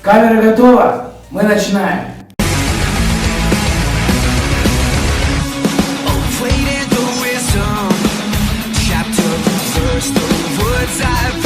Камера готова? Мы начинаем. Played into wisdom, chapter first, the words I've